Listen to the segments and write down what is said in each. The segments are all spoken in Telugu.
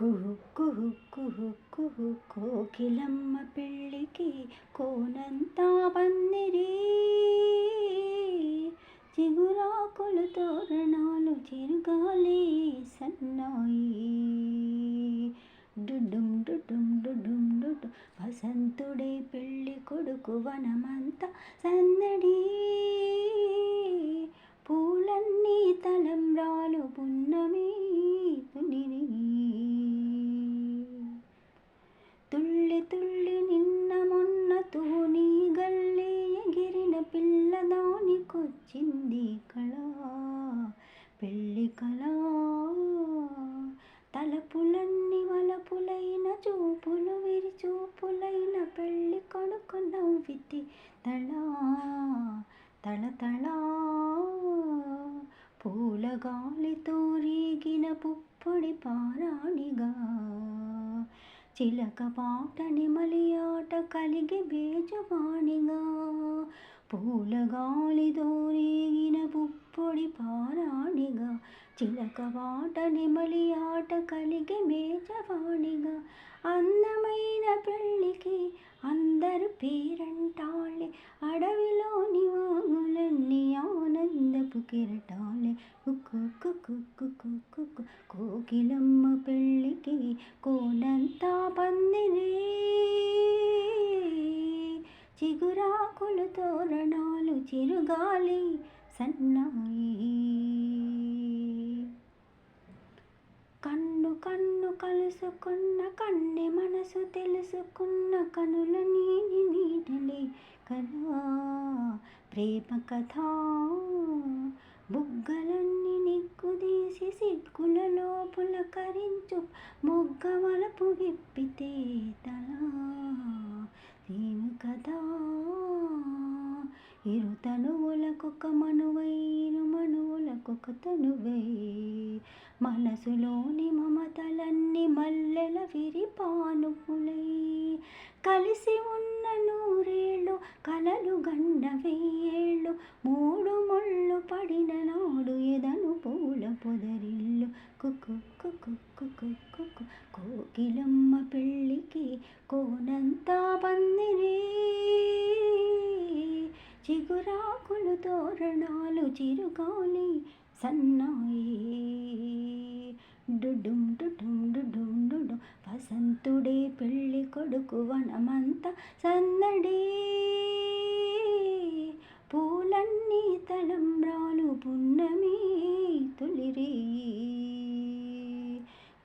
కుహు కుహు కుహు కుహు కోకిలమ్మ పెళ్ళికి కోనంతా పందిరి, చిగురాకులు తోరణాలు చిరుగాలి సన్నాయి. డుడుం డుడుం డుడుం డుడు వసంతుడే పెళ్ళి కొడుకు వనమంతా సందడి, పూలన్నీ తలంబ్రాలు పున్నమి తునిరి. తుళ్ళి తుళ్ళి నిన్న మొన్న తూని గల్లి ఎగిరిన పిల్లదానికొచ్చింది కళ, పెళ్ళి కళ. తలపులన్నీ వలపులైన చూపులు విరిచూపులైన పెళ్ళి కొడుకు నవ్వితే తళ తళ తళ. పూలగాలితో రేగిన పుప్పొడి పారాణిగా, చిలక పాట నెమలి ఆట కలిగి బేజవాణిగా. పూలగాలితో రేగిన పుప్పొడి పారాణిగా, చిలక పాట నెమలి ఆట కలిగి బేజవాణిగా. అందమైన పెళ్ళికి అందరు పేరంటాలే, అడవిలోని వాగులన్నీ ఆనందపు కెరటాలే. కుక్కు కుక్కు కుక్కు కుక్కు కోకిలమ్మ పెళ్ళికి కోనంతా పందిరి, చిగురాకులు తోరణాలు చిరుగాలి సన్నాయి. కన్ను కన్ను కలుసుకున్న కన్నె మనసు తెలుసుకున్న కనుల నీటిలే కదా ప్రేమ కథ. బుగ్గలన్నీ నిగ్గుదీసి సిగ్గులలో పులకరించు మొగ్గ వలపు విప్పితే తల తీను కదా. ఇరు తనువులకొక మనువై, ఇరు మనువులకొక తనువై, మనసులోని మమతలన్నీ మల్లెల విరిపానుపులై. కలిసి ఉన్న నూరేళ్ళు కలలు గన్న వెయ్యేళ్ళు, మూడు ముళ్ళు పడిన నాడు ఎదను పూల పొదరిల్లు. కుక్కు కుక్కు కుక్కు కుక్కు కోకిలమ్మ పెళ్ళికి కోనంతా పందిరి, చిగురాకులు తోరణాలు చిరుగాలి సన్నాయి. డుడుం డుడుం డుడుం డుడు వసంతుడే పెళ్ళి కొడుకు వనమంతా సందడి, పూలన్నీ తలంబ్రాలు పున్నమి తులిరి.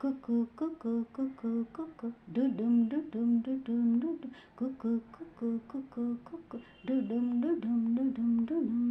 కుక్కు కుక్కు కుక్కు కుక్కు డుడుం డుడుం డుడుం డుడు కుక్కు కుక్కు కుక్కు కుక్కు డుడుం డుడుం డుడుం డుడుం.